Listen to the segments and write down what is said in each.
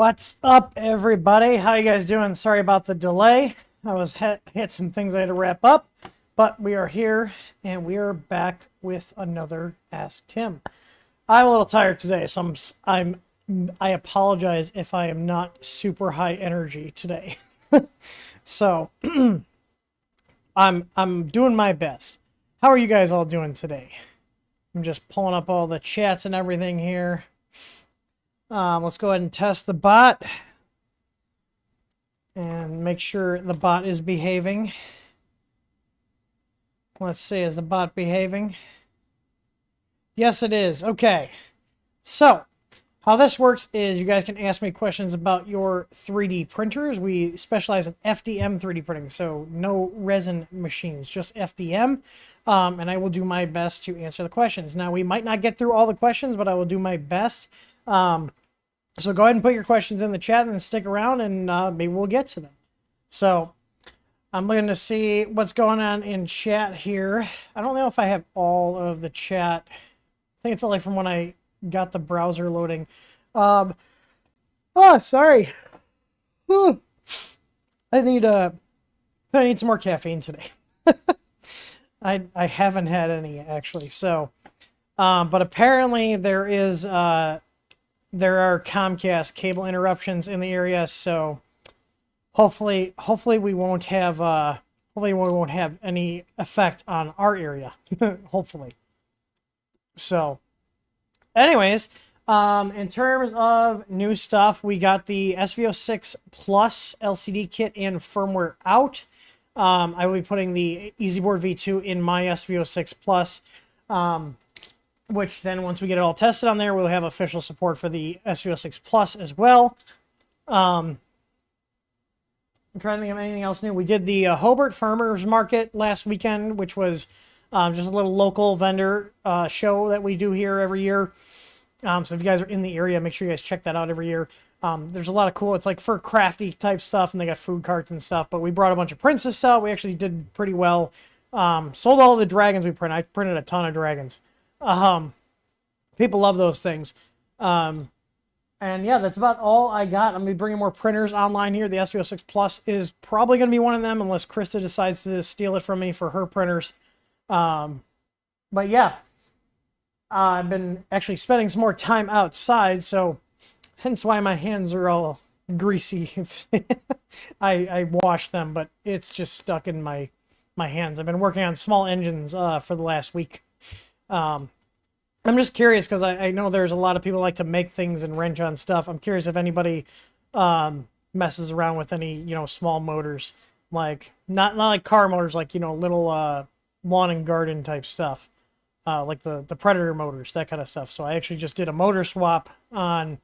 What's up, everybody? How you guys doing? Sorry about the delay. I was had some things I had to wrap up, but we are here and we are back with another Ask Tim. I'm a little tired today, so I apologize if I am not super high energy today. So I'm doing my best. How are you guys all doing today? I'm just pulling up all the chats and everything here. Let's go ahead and test the bot and make sure the bot is behaving. Let's see, is the bot behaving? Yes, it is. Okay. So, how this works is you guys can ask me questions about your 3D printers. We specialize in FDM 3D printing, so no resin machines, just FDM. And I will do my best to answer the questions. Now, we might not get through all the questions, but I will do my best. So go ahead and put your questions in the chat and stick around, and maybe we'll get to them. So I'm looking to see what's going on in chat here. I don't know if I have all of the chat. I think it's only from when I got the browser loading. Oh, sorry. Whew. I need some more caffeine today. I haven't had any actually. So, but apparently there are Comcast cable interruptions in the area, so hopefully we won't have any effect on our area. Hopefully. So, anyways, in terms of new stuff, we got the SVO6 Plus LCD kit and firmware out. I will be putting the EasyBoard V2 in my SVO6 Plus. Which then, once we get it all tested on there, we'll have official support for the SVO6 Plus as well. I'm trying to think of anything else new. We did the Hobart Farmers Market last weekend, which was just a little local vendor show that we do here every year. So if you guys are in the area, make sure you guys check that out every year. There's a lot of cool, it's like for crafty type stuff, and they got food carts and stuff. But we brought a bunch of princess out. We actually did pretty well. Sold all the dragons we printed. I printed a ton of dragons. People love those things. And yeah, that's about all I got. I'm going to be bringing more printers online here. The SVO6 Plus is probably going to be one of them unless Krista decides to steal it from me for her printers. But yeah, I've been actually spending some more time outside, so hence why my hands are all greasy. I wash them, but it's just stuck in my hands. I've been working on small engines for the last week. I'm just curious because I know there's a lot of people like to make things and wrench on stuff. I'm curious if anybody messes around with any, small motors, like not like car motors, like, little lawn and garden type stuff, like the Predator motors, that kind of stuff. So I actually just did a motor swap on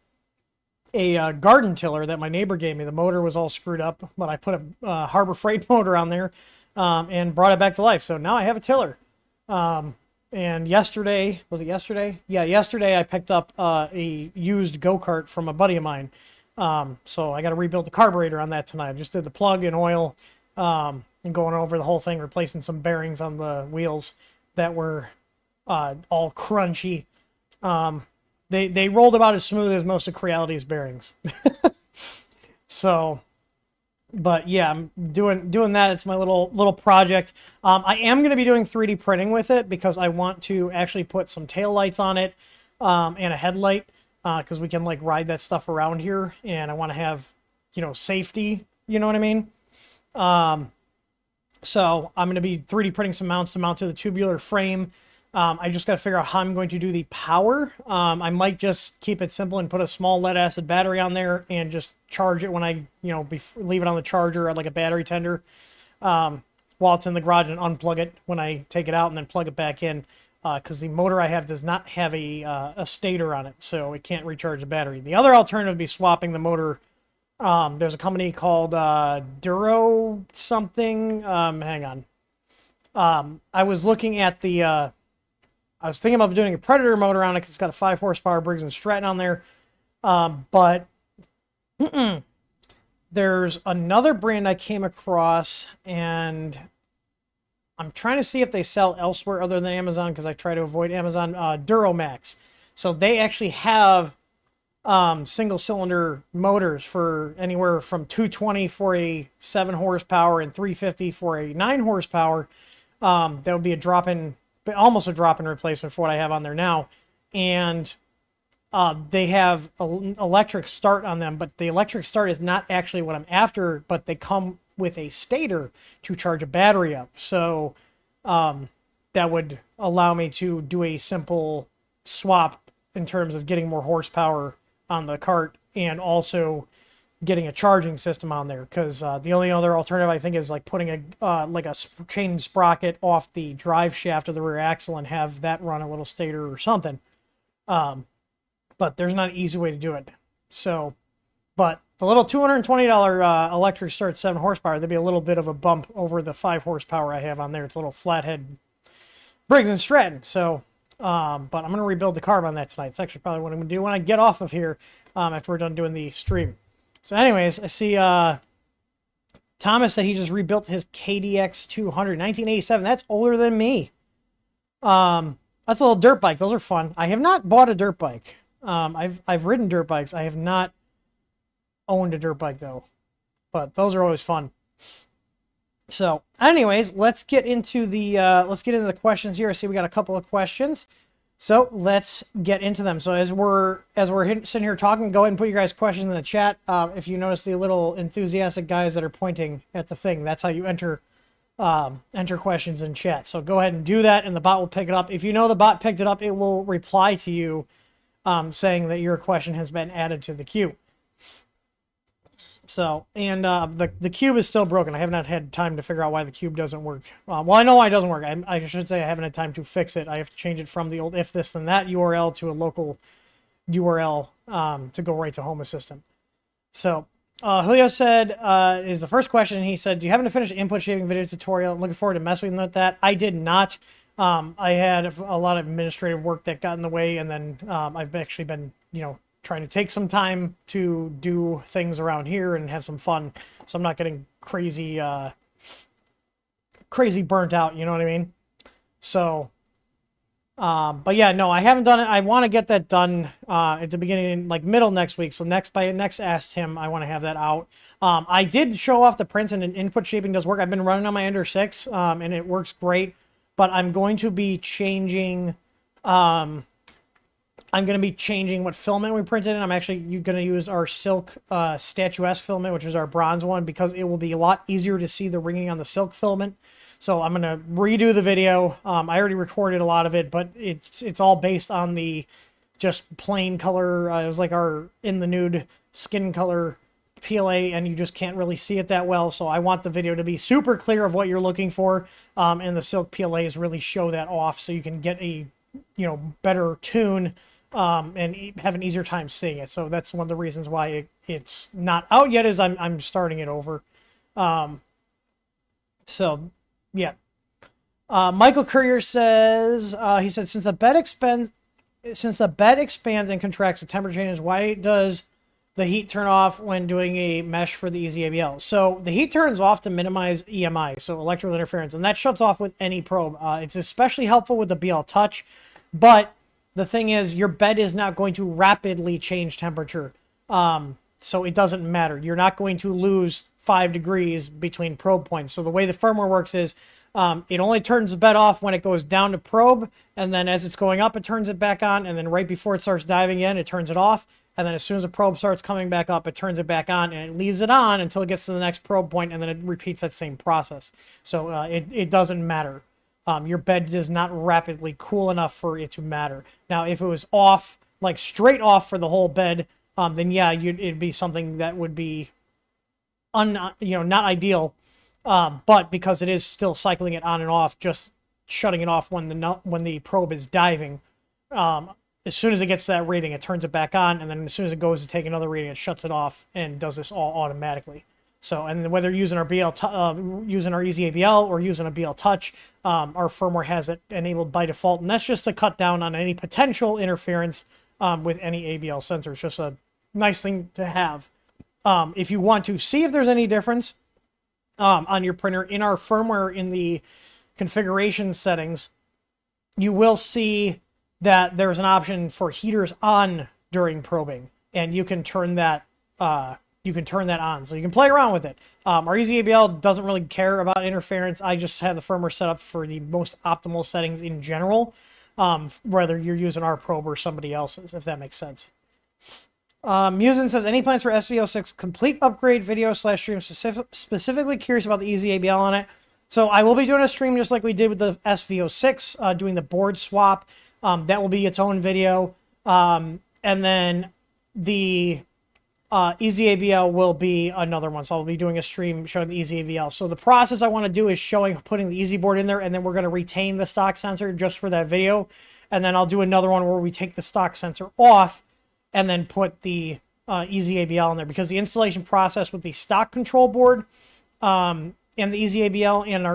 a garden tiller that my neighbor gave me. The motor was all screwed up, but I put a Harbor Freight motor on there and brought it back to life. So now I have a tiller. And yesterday, was it yesterday? Yeah, yesterday I picked up a used go-kart from a buddy of mine. So I got to rebuild the carburetor on that tonight. I just did the plug and oil and going over the whole thing, replacing some bearings on the wheels that were all crunchy. They rolled about as smooth as most of Creality's bearings. So... But yeah, I'm doing that. It's my little project. I am going to be doing 3D printing with it because I want to actually put some tail lights on it and a headlight because we can like ride that stuff around here, and I want to have safety. You know what I mean? So I'm going to be 3D printing some mounts to mount to the tubular frame. I just got to figure out how I'm going to do the power. I might just keep it simple and put a small lead acid battery on there and just charge it when I, leave it on the charger at like a battery tender while it's in the garage, and unplug it when I take it out and then plug it back in because the motor I have does not have a stator on it, so it can't recharge the battery. The other alternative would be swapping the motor. There's a company called Duro something. Hang on. I was looking at the... I was thinking about doing a Predator motor on it because it's got a 5 horsepower Briggs & Stratton on there. But there's another brand I came across, and I'm trying to see if they sell elsewhere other than Amazon because I try to avoid Amazon. Duromax. So they actually have single cylinder motors for anywhere from 220 for a 7 horsepower and 350 for a 9 horsepower. That would be almost a drop in replacement for what I have on there now. And they have electric start on them, but the electric start is not actually what I'm after, but they come with a stator to charge a battery up. So that would allow me to do a simple swap in terms of getting more horsepower on the cart and also getting a charging system on there, because the only other alternative I think is like putting a chain sprocket off the drive shaft of the rear axle and have that run a little stator or something. But there's not an easy way to do it. So, but the little $220 electric start 7 horsepower, there'd be a little bit of a bump over the 5 horsepower I have on there. It's a little flathead Briggs and Stratton. So, but I'm going to rebuild the carb on that tonight. It's actually probably what I'm going to do when I get off of here after we're done doing the stream. So anyways, I see Thomas said he just rebuilt his KDX 200, 1987. That's older than me. That's a little dirt bike. Those are fun. I have not bought a dirt bike. I've ridden dirt bikes. I have not owned a dirt bike though, but those are always fun. So anyways, let's get into the questions here. I see we got a couple of questions. So let's get into them. So as we're sitting here talking, go ahead and put your guys' questions in the chat. If you notice the little enthusiastic guys that are pointing at the thing, that's how you enter questions in chat. So go ahead and do that, and the bot will pick it up. If you know the bot picked it up, it will reply to you saying that your question has been added to the queue. So, and the cube is still broken. I have not had time to figure out why the cube doesn't work. Well, I know why it doesn't work. I should say I haven't had time to fix it. I have to change it from the old if this then that URL to a local URL to go right to Home Assistant. So, Julio said, is the first question, he said, do you happen to finish the input shaping video tutorial? I'm looking forward to messing with that. I did not. I had a lot of administrative work that got in the way, and then I've actually been, trying to take some time to do things around here and have some fun, so I'm not getting crazy burnt out, you know what I mean? So, but yeah, no, I haven't done it. I want to get that done at the beginning, like middle next week. So by next Ask Tim, I want to have that out. I did show off the prints, and input shaping does work. I've been running on my Ender 6, and it works great, but I'm going to be changing... I'm going to be changing what filament we printed in. I'm actually going to use our silk statuesque filament, which is our bronze one, because it will be a lot easier to see the ringing on the silk filament. So I'm going to redo the video. I already recorded a lot of it, but it's all based on the just plain color. It was like our in the nude skin color PLA, and you just can't really see it that well. So I want the video to be super clear of what you're looking for, and the silk PLAs really show that off, so you can get a better tune. And have an easier time seeing it. So that's one of the reasons why it's not out yet, is I'm starting it over. So yeah. Michael Courier says, he said, since the bed expands and contracts, the temperature changes, why does the heat turn off when doing a mesh for the Easy ABL? So the heat turns off to minimize EMI, so electrical interference, and that shuts off with any probe. It's especially helpful with the BL Touch, but the thing is, your bed is not going to rapidly change temperature, so it doesn't matter. You're not going to lose 5 degrees between probe points. So the way the firmware works is it only turns the bed off when it goes down to probe, and then as it's going up, it turns it back on, and then right before it starts diving in, it turns it off, and then as soon as the probe starts coming back up, it turns it back on, and it leaves it on until it gets to the next probe point, and then it repeats that same process. So it doesn't matter. Your bed is not rapidly cool enough for it to matter. Now, if it was off, like straight off for the whole bed, then yeah, it'd be something that would be, not ideal. But because it is still cycling it on and off, just shutting it off when the probe is diving, as soon as it gets to that reading, it turns it back on, and then as soon as it goes to take another reading, it shuts it off and does this all automatically. So, and whether using our using our Easy ABL or using a BL Touch, our firmware has it enabled by default, and that's just to cut down on any potential interference with any ABL sensor. It's just a nice thing to have. If you want to see if there's any difference on your printer, in our firmware in the configuration settings, you will see that there's an option for heaters on during probing. and you can turn that on, so you can play around with it. Our Easy ABL doesn't really care about interference. I just have the firmware set up for the most optimal settings in general, whether you're using our probe or somebody else's, if that makes sense. Musin says, any plans for SV06 complete upgrade video / stream? Specifically curious about the Easy ABL on it. So I will be doing a stream just like we did with the SV06, doing the board swap. That will be its own video. And then the Easy ABL will be another one. So I'll be doing a stream showing the Easy ABL. So the process I want to do is putting the Easy board in there, and then we're going to retain the stock sensor just for that video. And then I'll do another one where we take the stock sensor off and then put the Easy ABL in there, because the installation process with the stock control board and the Easy ABL and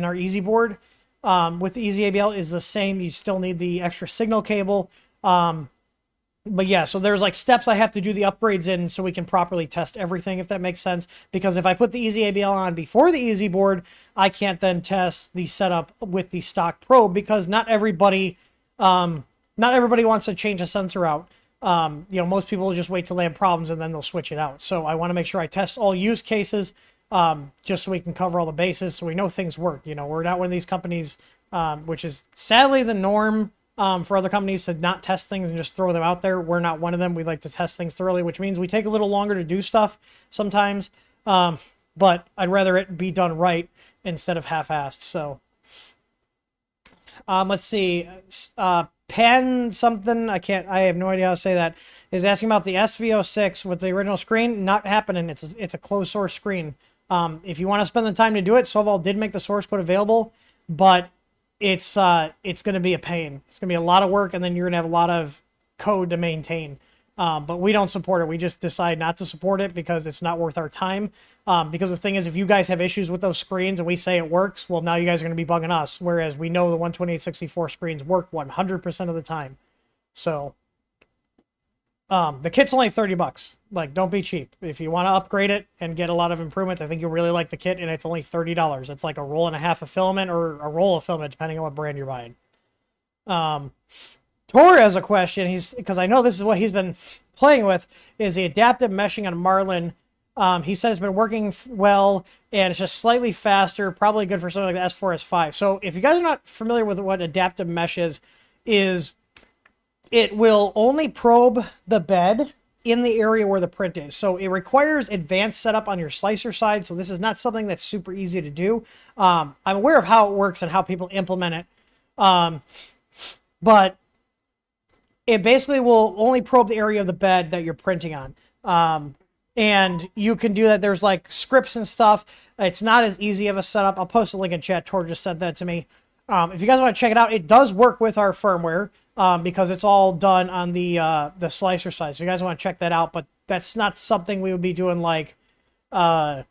our Easy board with the Easy ABL is the same. You still need the extra signal cable. But yeah, so there's like steps I have to do the upgrades in so we can properly test everything, if that makes sense. Because if I put the Easy ABL on before the Easy board, I can't then test the setup with the stock probe, because not everybody wants to change a sensor out. Most people will just wait till they have problems and then they'll switch it out. So I want to make sure I test all use cases, just so we can cover all the bases, so we know things work. We're not one of these companies, which is sadly the norm. For other companies to not test things and just throw them out there. We're not one of them. We like to test things thoroughly, which means we take a little longer to do stuff sometimes. But I'd rather it be done right instead of half-assed. So let's see. Pen something, I have no idea how to say that, is asking about the SV06 with the original screen. Not happening. It's a closed source screen. If you want to spend the time to do it, Soval did make the source code available, but it's going to be a pain. It's going to be a lot of work, and then you're going to have a lot of code to maintain. But we don't support it. We just decide not to support it because it's not worth our time. Because the thing is, if you guys have issues with those screens and we say it works, well, now you guys are going to be bugging us. Whereas we know the 128/64 screens work 100% of the time. So the kit's only $30. Like, don't be cheap. If you want to upgrade it and get a lot of improvements, I think you'll really like the kit, and it's only $30. It's like a roll and a half of filament, or a roll of filament, depending on what brand you're buying. Tor has a question. Because I know this is what he's been playing with, is the adaptive meshing on Marlin. He said it's been working well, and it's just slightly faster, probably good for something like the S4, S5. So if you guys are not familiar with what adaptive mesh is it will only probe the bed in the area where the print is. So it requires advanced setup on your slicer side. So this is not something that's super easy to do. I'm aware of how it works and how people implement it. But it basically will only probe the area of the bed that you're printing on. And you can do that. There's like scripts and stuff. It's not as easy of a setup. I'll post a link in chat. Tor just sent that to me. If you guys want to check it out, it does work with our firmware. Because it's all done on the slicer side. So you guys want to check that out, but that's not something we would be doing like, what's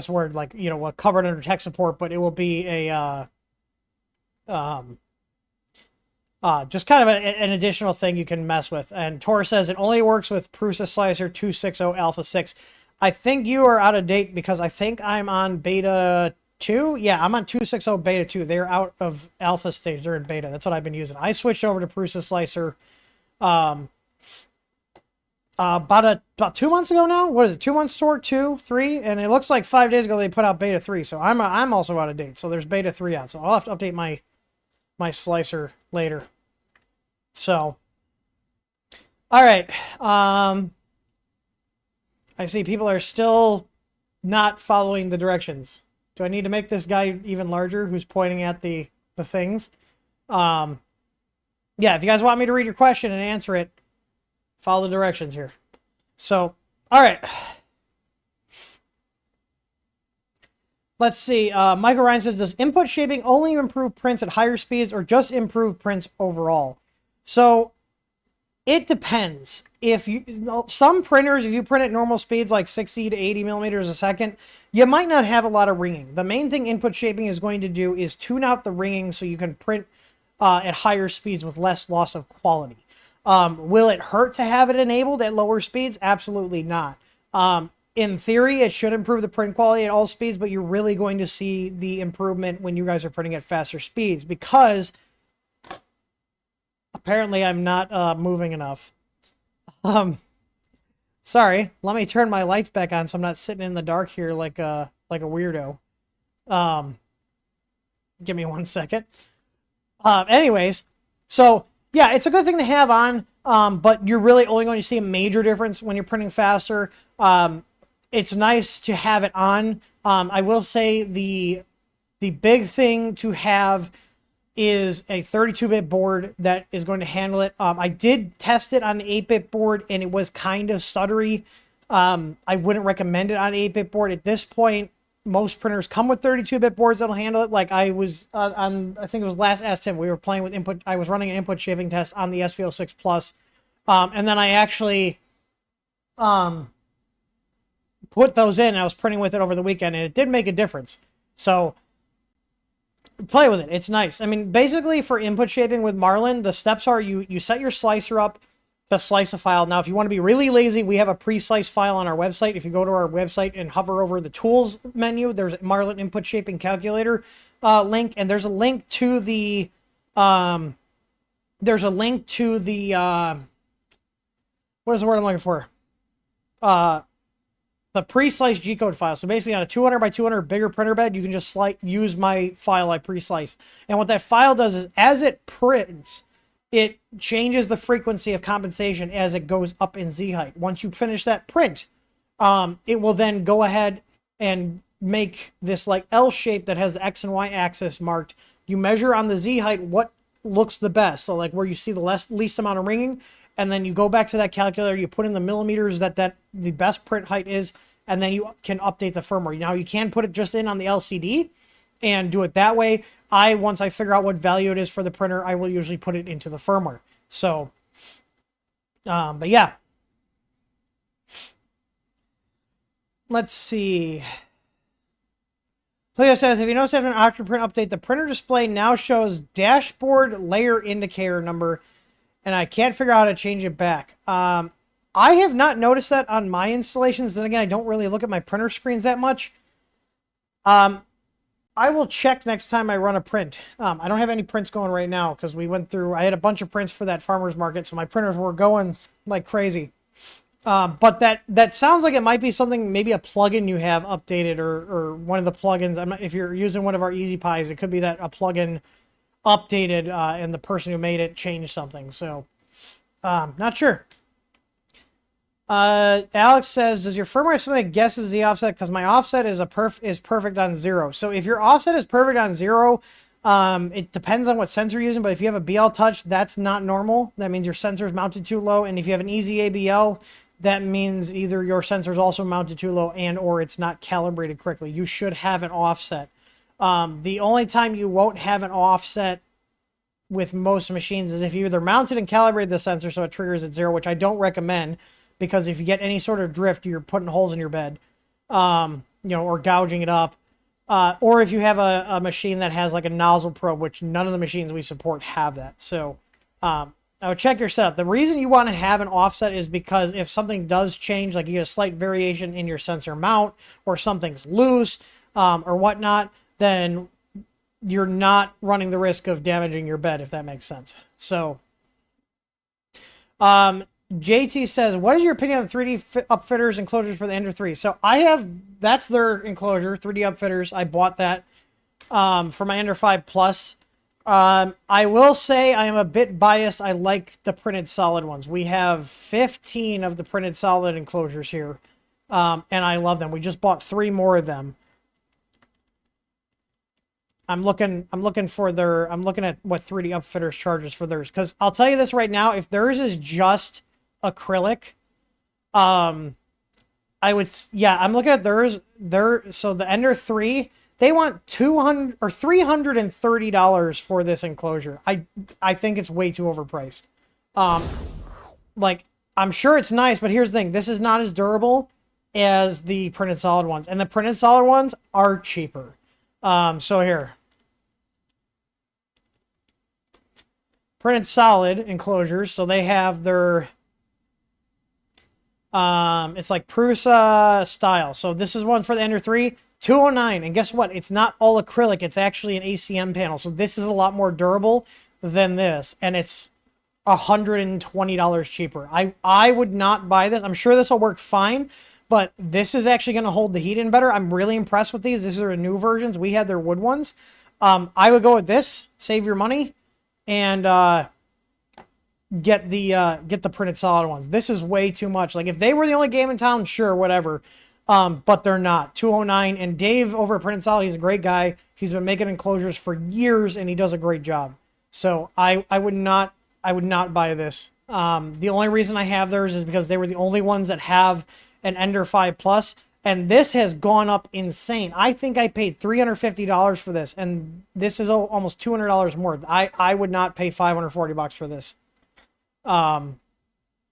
the word? Like, covered under tech support, but it will be a, just kind of an additional thing you can mess with. And Tor says it only works with Prusa Slicer 260 Alpha 6. I think you are out of date, because I think I'm on beta 2? Yeah, I'm on 260 beta 2. They're out of alpha stage. They're in beta. That's what I've been using. I switched over to Prusa Slicer about 2 months ago now. What is it? 2 months, Tor? 2, 3? And it looks like 5 days ago they put out beta 3. So I'm also out of date. So there's beta 3 out. So I'll have to update my slicer later. So, all right. I see people are still not following the directions. Do I need to make this guy even larger who's pointing at the things? Yeah, if you guys want me to read your question and answer it, follow the directions here. So, all right. Let's see. Michael Ryan says, does input shaping only improve prints at higher speeds or just improve prints overall? So, it depends. Some printers, if you print at normal speeds like 60 to 80 millimeters a second, you might not have a lot of ringing. The main thing input shaping is going to do is tune out the ringing so you can print at higher speeds with less loss of quality. Will it hurt to have it enabled at lower speeds? Absolutely not. In theory, it should improve the print quality at all speeds, but you're really going to see the improvement when you guys are printing at faster speeds, because apparently I'm not moving enough. Sorry, let me turn my lights back on so I'm not sitting in the dark here like a weirdo. Um, Give me 1 second. Anyways, so yeah, it's a good thing to have on, but you're really only going to see a major difference when you're printing faster. It's nice to have it on. I will say the big thing to have is a 32-bit board that is going to handle it. I did test it on an 8-bit board, and it was kind of stuttery. I wouldn't recommend it on an 8-bit board. At this point, most printers come with 32-bit boards that'll handle it. Like I was on, I think it was last S10, we were playing with input. I was running an input shaping test on the SV06 Plus, and then I actually put those in. And I was printing with it over the weekend, and it did make a difference. So play with it. It's nice. I mean, basically for input shaping with Marlin, the steps are you set your slicer up to slice a file. Now, if you want to be really lazy, we have a pre-sliced file on our website. If you go to our website and hover over the tools menu, there's a Marlin input shaping calculator link, and there's a link to the what is the word I'm looking for? The pre-sliced G-code file. So basically on a 200 by 200 bigger printer bed, you can just use my file I pre-sliced. And what that file does is as it prints, it changes the frequency of compensation as it goes up in Z height. Once you finish that print, it will then go ahead and make this like L shape that has the X and Y axis marked. You measure on the Z height what looks the best. So like where you see the least amount of ringing, and then you go back to that calculator, you put in the millimeters that the best print height is, and then you can update the firmware. Now you can put it just in on the LCD and do it that way. Once I figure out what value it is for the printer, I will usually put it into the firmware. So, but yeah. Let's see. Leo says, if you notice after an Octoprint update, the printer display now shows dashboard layer indicator number, and I can't figure out how to change it back. I have not noticed that on my installations. Then again, I don't really look at my printer screens that much. I will check next time I run a print. I don't have any prints going right now because I had a bunch of prints for that farmer's market, so my printers were going like crazy. But that sounds like it might be something, maybe a plugin you have updated or one of the plugins. If you're using one of our Easy Pies, it could be that a plugin updated and the person who made it changed something. So, not sure. Alex says, does your firmware have something that guesses the offset? Because my offset is perfect on 0. So if your offset is perfect on 0, it depends on what sensor you're using. But if you have a BL Touch, that's not normal. That means your sensor is mounted too low. And if you have an easy ABL, that means either your sensor is also mounted too low or it's not calibrated correctly. You should have an offset. The only time you won't have an offset with most machines is if you either mounted and calibrated the sensor so it triggers at 0, which I don't recommend. Because if you get any sort of drift, you're putting holes in your bed, or gouging it up. Or if you have a machine that has like a nozzle probe, which none of the machines we support have that. So I would check your setup. The reason you want to have an offset is because if something does change, like you get a slight variation in your sensor mount, or something's loose, or whatnot, then you're not running the risk of damaging your bed, if that makes sense. So, JT says, what is your opinion on the 3D upfitters enclosures for the Ender 3? So that's their enclosure, 3D upfitters. I bought that for my Ender 5 Plus. I will say I am a bit biased. I like the printed solid ones. We have 15 of the printed solid enclosures here, and I love them. We just bought 3 more of them. I'm looking at what 3D upfitters charges for theirs, because I'll tell you this right now, if theirs is just acrylic, I'm looking at theirs. So the Ender 3, they want $200 or $330 for this enclosure. I think it's way too overpriced. Like, I'm sure it's nice, but here's the thing: this is not as durable as the printed solid ones, and the printed solid ones are cheaper. So here, printed solid enclosures. So they have their it's like Prusa style. So this is one for the Ender 3, $209. And guess what? It's not all acrylic. It's actually an ACM panel. So this is a lot more durable than this. And it's $120 cheaper. I would not buy this. I'm sure this will work fine, but this is actually going to hold the heat in better. I'm really impressed with these. These are the new versions. We had their wood ones. I would go with this, save your money, and get the printed solid ones. This is way too much. Like, if they were the only game in town, sure, whatever. But they're not. 209, and Dave over at Printed Solid, he's a great guy. He's been making enclosures for years, and he does a great job. So I would not buy this. The only reason I have theirs is because they were the only ones that have an Ender 5 Plus, and this has gone up insane. I think I paid $350 for this, and this is almost $200 more. I would not pay $540 for this.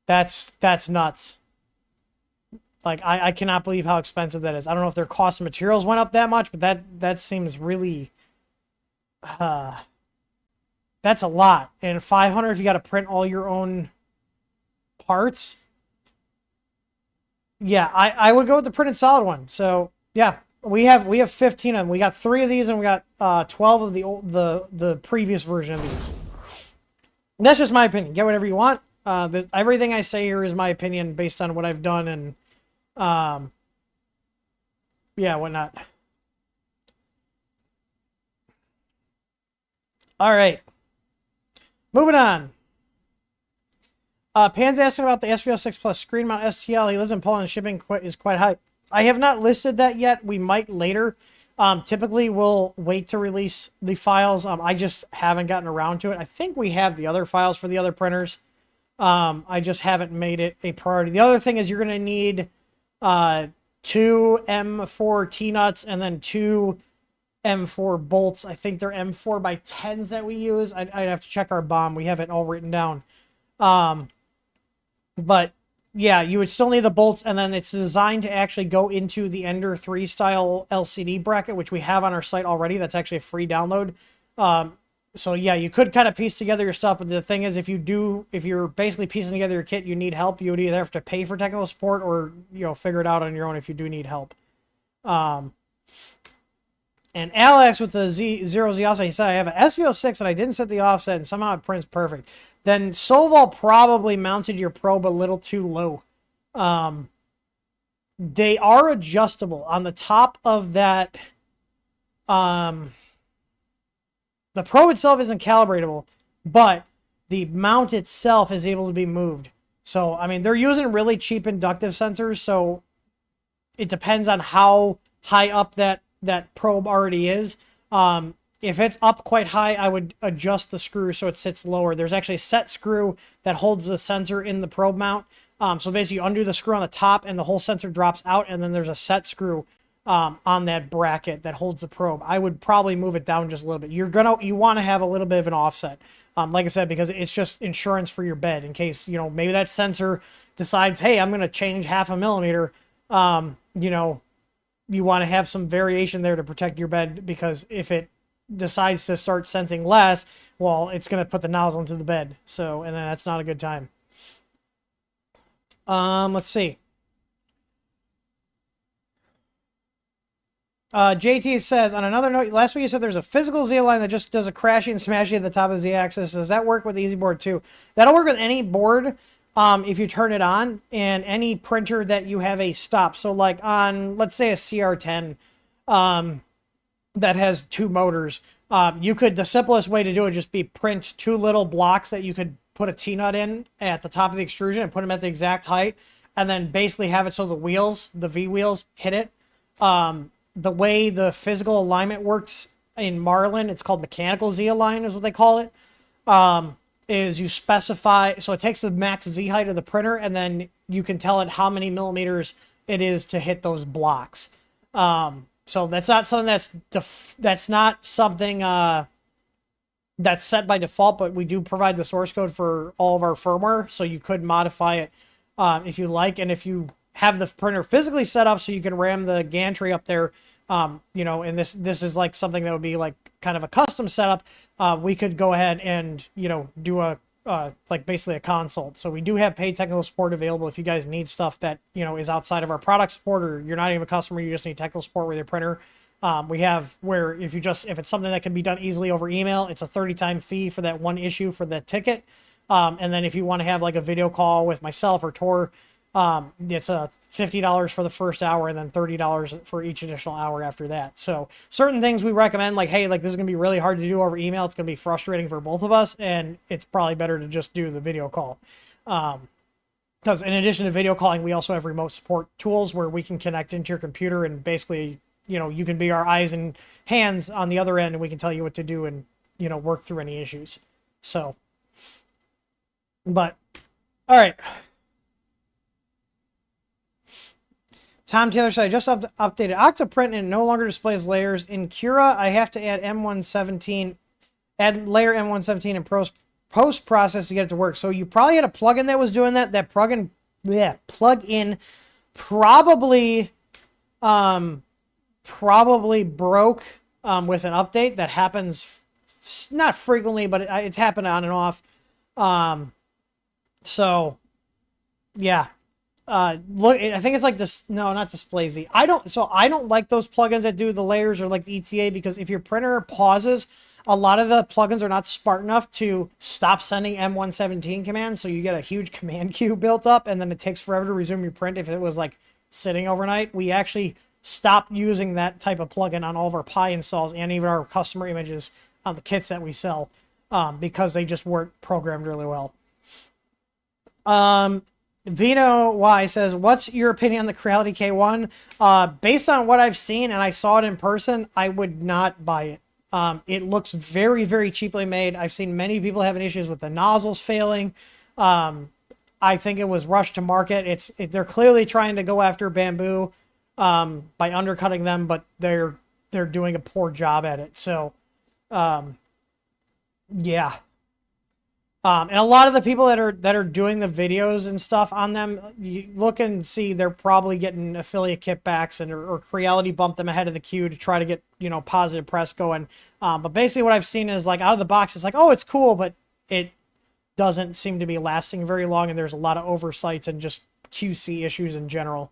That's nuts. Like, I cannot believe how expensive that is. I don't know if their cost of materials went up that much, but that seems really, that's a lot. And $500 if you got to print all your own parts. Yeah, I would go with the printed solid one. So yeah, we have 15 of them. We got 3 of these, and we got 12 of the previous version of these. And that's just my opinion. Get whatever you want. Everything I say here is my opinion based on what I've done and yeah, whatnot. All right, moving on. Pan's asking about the SV06 Plus screen mount STL. He lives in Poland, and shipping is quite high. I have not listed that yet. We might later. Typically, we'll wait to release the files. I just haven't gotten around to it. I think we have the other files for the other printers. I just haven't made it a priority. The other thing is you're going to need 2 M4 T-nuts and then 2 M4 bolts. I think they're M4 by 10s that we use. I'd have to check our BOM. We have it all written down. But yeah, you would still need the bolts, and then it's designed to actually go into the Ender 3 style LCD bracket, which we have on our site already. That's actually a free download. So yeah, you could kind of piece together your stuff, but the thing is, if you're basically piecing together your kit, you need help. You would either have to pay for technical support or, figure it out on your own if you do need help. And Alex with the Z0Z offset, he said, I have an SV06 and I didn't set the offset and somehow it prints perfect. Then Solval probably mounted your probe a little too low. They are adjustable. On the top of that, the probe itself isn't calibratable, but the mount itself is able to be moved. So, I mean, they're using really cheap inductive sensors, so it depends on how high up that probe already is. If it's up quite high, I would adjust the screw so it sits lower. There's actually a set screw that holds the sensor in the probe mount. So basically you undo the screw on the top and the whole sensor drops out, and then there's a set screw on that bracket that holds the probe. I would probably move it down just a little bit. You want to have a little bit of an offset, like I said, because it's just insurance for your bed in case, maybe that sensor decides, hey, I'm going to change 0.5 millimeter. You want to have some variation there to protect your bed, because if it decides to start sensing less, well, it's going to put the nozzle into the bed. So, and then that's not a good time. Let's see. JT says, on another note, last week you said there's a physical Z line that just does a crashing and smashing at the top of the Z axis. Does that work with the Easy Board too? That'll work with any board. If you turn it on, and any printer that you have a stop. So like on, let's say a CR10, that has 2 motors, the simplest way to do it would just be print 2 little blocks that you could put a T-nut in at the top of the extrusion and put them at the exact height, and then basically have it so the V wheels hit it. The way the physical alignment works in Marlin, it's called mechanical Z align is what they call it. Is you specify, so it takes the max Z height of the printer, and then you can tell it how many millimeters it is to hit those blocks. So that's not something that's not something that's set by default, but we do provide the source code for all of our firmware, so you could modify it if you like. And if you have the printer physically set up so you can ram the gantry up there, and this is like something that would be like kind of a custom setup, we could go ahead and, do a, like basically a consult. So we do have paid technical support available if you guys need stuff that, is outside of our product support, or you're not even a customer, you just need technical support with your printer. We have where if it's something that can be done easily over email, it's a 30-time fee for that one issue for that ticket. And then if you want to have like a video call with myself or Tor, it's $50 for the first hour and then $30 for each additional hour after that. So certain things we recommend, like, hey, like this is going to be really hard to do over email. It's going to be frustrating for both of us, and it's probably better to just do the video call. Because in addition to video calling, we also have remote support tools where we can connect into your computer and basically, you know, you can be our eyes and hands on the other end, and we can tell you what to do and, you know, work through any issues. So, but, all right. Tom Taylor said, I just updated Octoprint and it no longer displays layers. In Cura, I have to add M117, add layer M117 in post-process to get it to work. So you probably had a plugin that was doing that. That plugin probably broke with an update. That happens not frequently, but it's happened on and off. So, yeah. Look, I think it's like this. No, not Displazy. I don't like those plugins that do the layers or like the ETA, because if your printer pauses, a lot of the plugins are not smart enough to stop sending M117 commands. So you get a huge command queue built up, and then it takes forever to resume your print if it was like sitting overnight. We actually stopped using that type of plugin on all of our Pi installs and even our customer images on the kits that we sell, because they just weren't programmed really well. Vino Y says, what's your opinion on the Creality K1? Based on what I've seen, and I saw it in person, I would not buy it. It looks very, very cheaply made. I've seen many people having issues with the nozzles failing. I think it was rushed to market. They're clearly trying to go after Bamboo by undercutting them, but they're doing a poor job at it. So, yeah. And a lot of the people that are doing the videos and stuff on them, you look and see they're probably getting affiliate kickbacks or Creality bumped them ahead of the queue to try to get, you know, positive press going. But basically what I've seen is like out of the box, it's like, oh, it's cool, but it doesn't seem to be lasting very long, and there's a lot of oversights and just QC issues in general.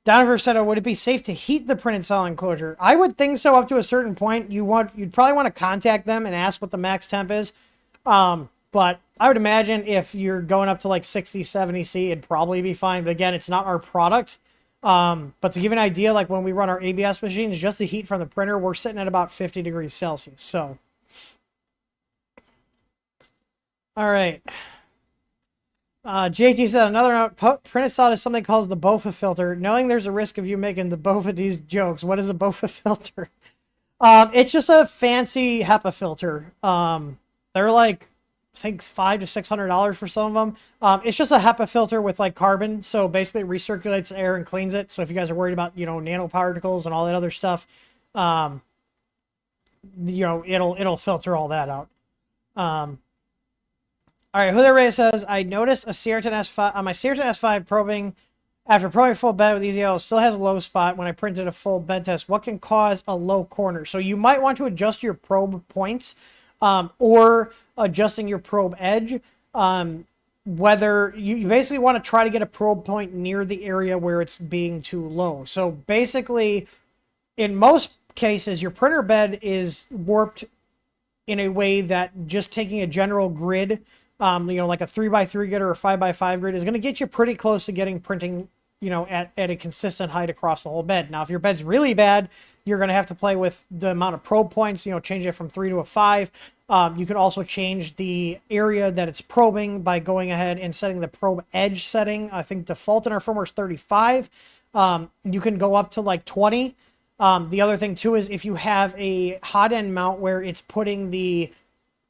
Donover said, oh, would it be safe to heat the printed cell enclosure? I would think so up to a certain point. You'd probably want to contact them and ask what the max temp is. But I would imagine if you're going up to like 60, 70 C, it'd probably be fine. But again, it's not our product. But to give you an idea, like when we run our ABS machines, just the heat from the printer, we're sitting at about 50 degrees Celsius. So, all right. JT said, another note, printed solid is something called the BOFA filter. Knowing there's a risk of you making the BOFA these jokes. What is a BOFA filter? It's just a fancy HEPA filter. They're like, I think $500 to $600 for some of them. It's just a HEPA filter with like carbon. So basically it recirculates air and cleans it. So if you guys are worried about, you know, nanoparticles and all that other stuff, you know, it'll filter all that out. All right, Who There Ray says, I noticed a CR10 S5 on my CR10 S5 probing. After probing full bed with EZL, it still has a low spot when I printed a full bed test. What can cause a low corner? So you might want to adjust your probe points, or adjusting your probe edge. Whether you basically want to try to get a probe point near the area where it's being too low. So basically, in most cases, your printer bed is warped in a way that just taking a general grid, you know, like a 3x3 grid or a 5x5 grid is going to get you pretty close to getting printing, you know, at a consistent height across the whole bed. Now, if your bed's really bad, you're going to have to play with the amount of probe points, you know, change it from 3 to a 5. You can also change the area that it's probing by going ahead and setting the probe edge setting. I think default in our firmware is 35. You can go up to like 20. The other thing too is if you have a hot end mount where it's putting the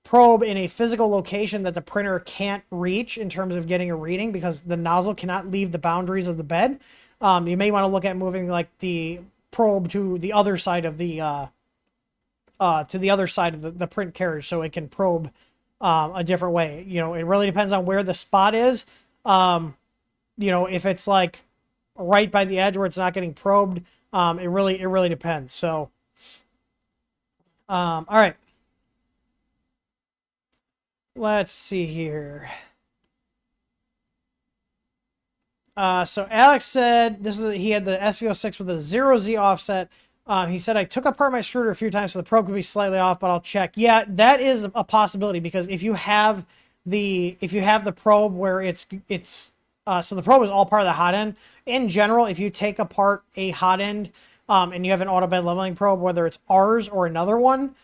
probe in a physical location that the printer can't reach in terms of getting a reading because the nozzle cannot leave the boundaries of the bed, you may want to look at moving like the probe to the other side of the the print carriage so it can probe a different way. You know, it really depends on where the spot is. You know, if it's like right by the edge where it's not getting probed, it really depends. So, all right. Let's see here. So Alex said he had the SV06 with a 0Z offset. He said, I took apart my extruder a few times, so the probe could be slightly off, but I'll check. Yeah, that is a possibility, because if you have the probe where so the probe is all part of the hot end. In general, if you take apart a hot end and you have an auto bed leveling probe, whether it's ours or another one,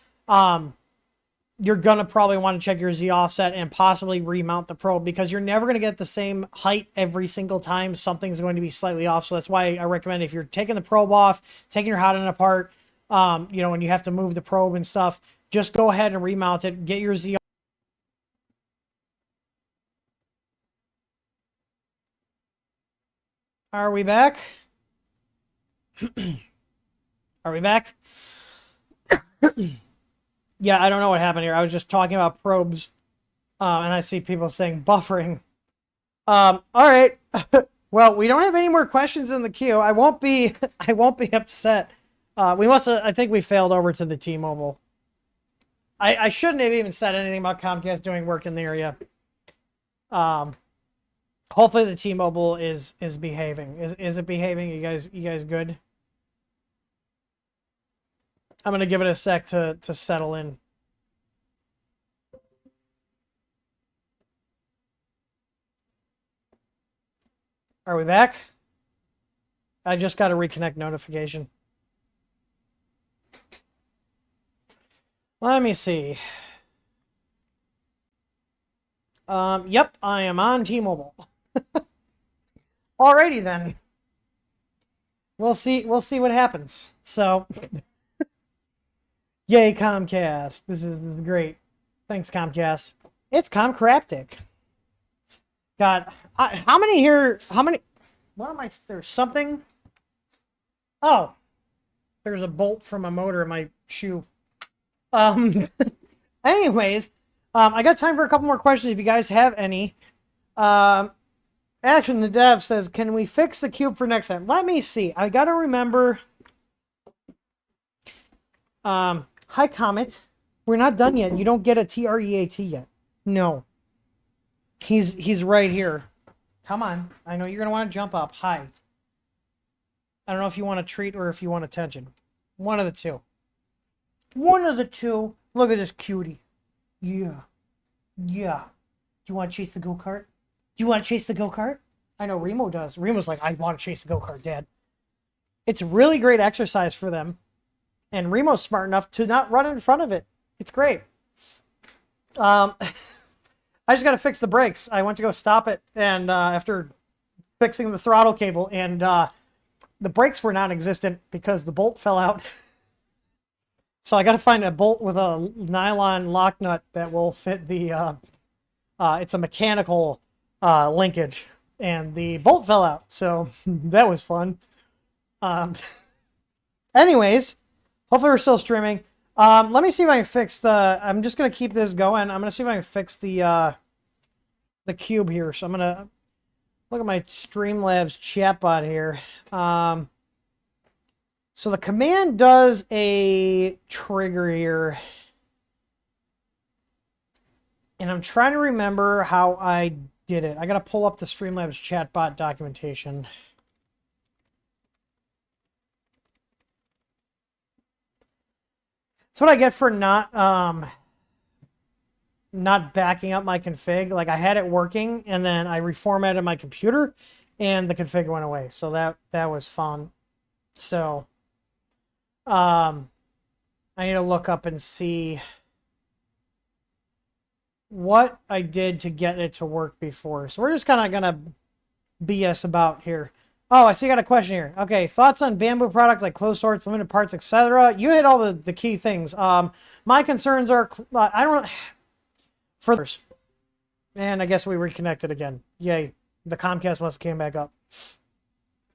you're going to probably want to check your Z offset and possibly remount the probe, because you're never going to get the same height every single time. Something's going to be slightly off. So that's why I recommend, if you're taking the probe off, taking your hot end apart, you know, and you have to move the probe and stuff, just go ahead and remount it, get your Z. Are we back? Are we back? Yeah, I don't know what happened here. I was just talking about probes, and I see people saying buffering. All right. Well, we don't have any more questions in the queue. I won't be upset. I think we failed over to the T-Mobile. I shouldn't have even said anything about Comcast doing work in the area. Hopefully the T-Mobile is behaving. Is it behaving? You guys good? I'm gonna give it a sec to settle in. Are we back? I just got a reconnect notification. Let me see. Yep, I am on T-Mobile. Alrighty then. We'll see what happens. So yay, Comcast. This is great. Thanks, Comcast. It's Comcraptic. God, how many here? How many? What am I? There's something. Oh, there's a bolt from a motor in my shoe. Anyways, I got time for a couple more questions if you guys have any. Action the Dev says, can we fix the cube for next time? Let me see. I gotta remember. Hi, Comet. We're not done yet. You don't get a TREAT yet. No. He's right here. Come on. I know you're going to want to jump up. Hi. I don't know if you want a treat or if you want attention. One of the two. One of the two. Look at this cutie. Yeah. Yeah. Do you want to chase the go-kart? Do you want to chase the go-kart? I know Remo does. Remo's like, I want to chase the go-kart, Dad. It's really great exercise for them. And Remo's smart enough to not run in front of it. It's great. I just got to fix the brakes. I went to go stop it, and after fixing the throttle cable, and the brakes were non-existent because the bolt fell out. So I got to find a bolt with a nylon lock nut that will fit the. It's a mechanical linkage, and the bolt fell out. So that was fun. Anyways, hopefully we're still streaming. Let me see if I can fix the. I'm just gonna keep this going. I'm gonna see if I can fix the cube here. So I'm gonna look at my Streamlabs chatbot here. So the command does a trigger here, and I'm trying to remember how I did it. I gotta pull up the Streamlabs chatbot documentation. That's what I get for not backing up my config. Like, I had it working, and then I reformatted my computer, and the config went away. So that was fun. So I need to look up and see what I did to get it to work before. So we're just kind of gonna BS about here. Oh, I see you got a question here. Okay, thoughts on bamboo products like closed sorts, limited parts, etc. You hit all the key things. My concerns are, I don't, for, and I guess we reconnected again. Yay, the Comcast must have came back up.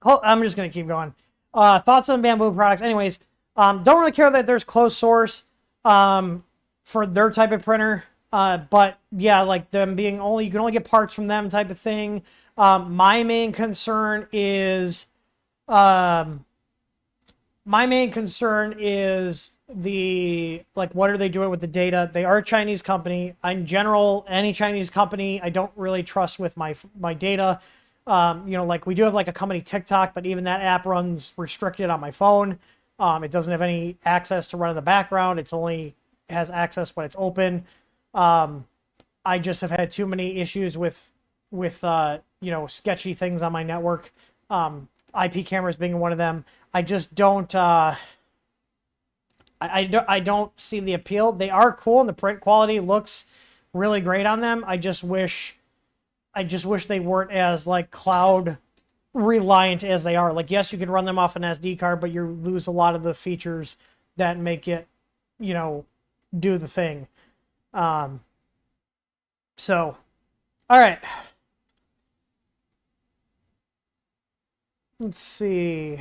Oh, I'm just going to keep going. Thoughts on bamboo products. Anyways, don't really care that there's closed source for their type of printer. But yeah, like them being you can only get parts from them type of thing. My main concern is what are they doing with the data? They are a Chinese company. In general, any Chinese company, I don't really trust with my data. Like we do have like a company TikTok, but even that app runs restricted on my phone. It doesn't have any access to run in the background. It's only has access when it's open. I just have had too many issues with sketchy things on my network. IP cameras being one of them. I just don't. I don't see the appeal. They are cool, and the print quality looks really great on them. I just wish they weren't as like cloud reliant as they are. Like, yes, you can run them off an SD card, but you lose a lot of the features that make it, do the thing. So, all right. Let's see.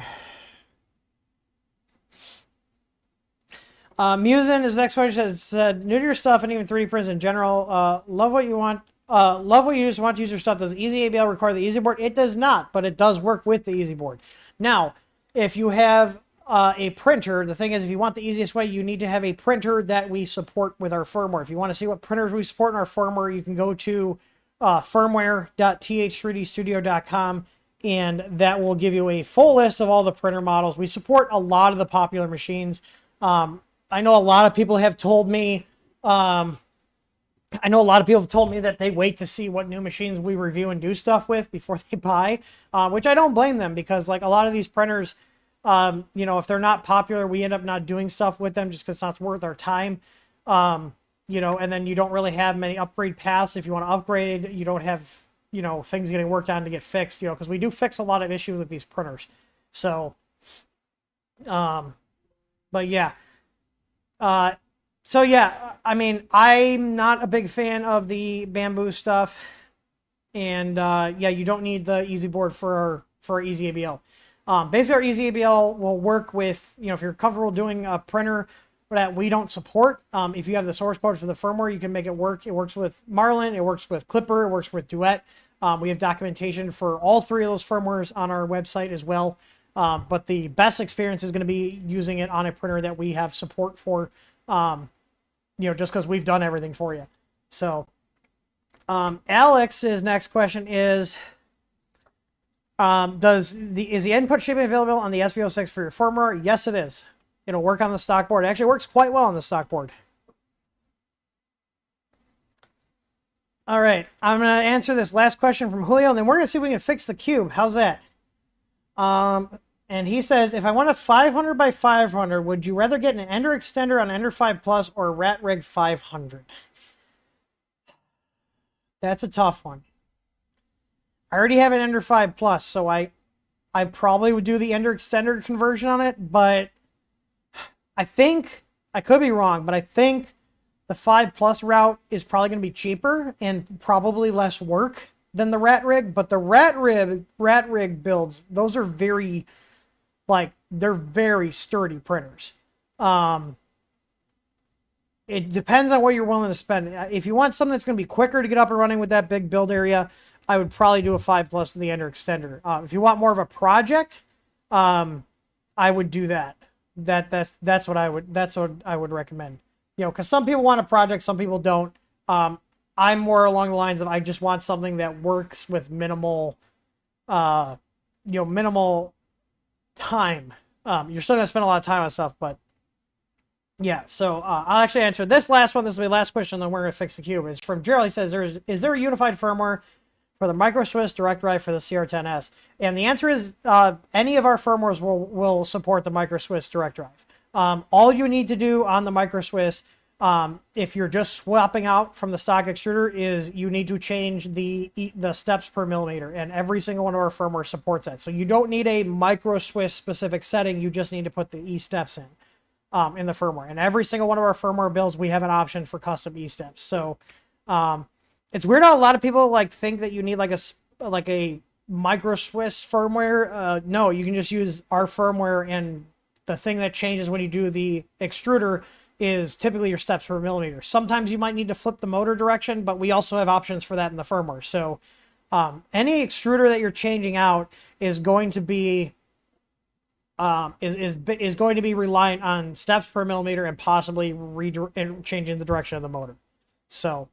Musin is the next question. Said, new to your stuff and even 3D prints in general. Love what you want. Love what you just want to use your stuff. Does Easy ABL require the Easy Board? It does not, but it does work with the Easy Board. Now, if you have a printer, the thing is, if you want the easiest way, you need to have a printer that we support with our firmware. If you want to see what printers we support in our firmware, you can go to firmware.th3dstudio.com, and that will give you a full list of all the printer models. We support a lot of the popular machines. I know a lot of people have told me, that they wait to see what new machines we review and do stuff with before they buy, which I don't blame them, because like a lot of these printers, if they're not popular, we end up not doing stuff with them just because it's not worth our time. And then you don't really have many upgrade paths. If you want to upgrade, you don't have, things getting worked on to get fixed, because we do fix a lot of issues with these printers. So, but yeah. So yeah, I mean, I'm not a big fan of the bamboo stuff, and yeah, you don't need the Easy Board for our Easy ABL. Basically, our Easy ABL will work with, if you're comfortable doing a printer that we don't support. If you have the source code for the firmware, you can make it work. It works with Marlin, it works with Clipper, it works with Duet. We have documentation for all three of those firmwares on our website as well. But the best experience is going to be using it on a printer that we have support for, just because we've done everything for you. So, Alex's next question is, is the input shipping available on the SV06 for your firmware? Yes, it is. It'll work on the stock board. It actually works quite well on the stock board. All right, I'm going to answer this last question from Julio, and then we're going to see if we can fix the cube. How's that? And he says, if I want a 500 by 500, would you rather get an Ender extender on Ender 5 Plus or a Rat Rig 500? That's a tough one. I already have an Ender 5 Plus, so I probably would do the Ender extender conversion on it, but I think, I could be wrong, but I think the 5 Plus route is probably going to be cheaper and probably less work than the Rat Rig. But the Rat Rig builds, those are very, they're very sturdy printers. It depends on what you're willing to spend. If you want something that's going to be quicker to get up and running with that big build area, I would probably do a 5 Plus with the Ender extender. If you want more of a project, I would do that. That's what I would recommend. Because some people want a project, some people don't. I'm more along the lines of, I just want something that works with minimal, minimal time. You're still gonna spend a lot of time on stuff, but yeah. So I'll actually answer this last one. This will be the last question, then we're gonna fix the cube. It's from Gerald. He says, is there a unified firmware for the micro Swiss direct drive for the CR10S? And the answer is, any of our firmwares will support the micro Swiss direct drive. All you need to do on the micro Swiss, if you're just swapping out from the stock extruder, is you need to change the steps per millimeter, and every single one of our firmware supports that. So you don't need a micro Swiss specific setting. You just need to put the E steps in the firmware. And every single one of our firmware builds, we have an option for custom E steps. So it's weird how a lot of people think that you need like a micro Swiss firmware. No, you can just use our firmware, and the thing that changes when you do the extruder is typically your steps per millimeter. Sometimes you might need to flip the motor direction, but we also have options for that in the firmware. So any extruder that you're changing out is going to be is going to be reliant on steps per millimeter and possibly changing the direction of the motor. So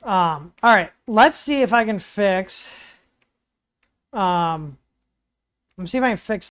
all right, let's see if I can fix let me see if I can fix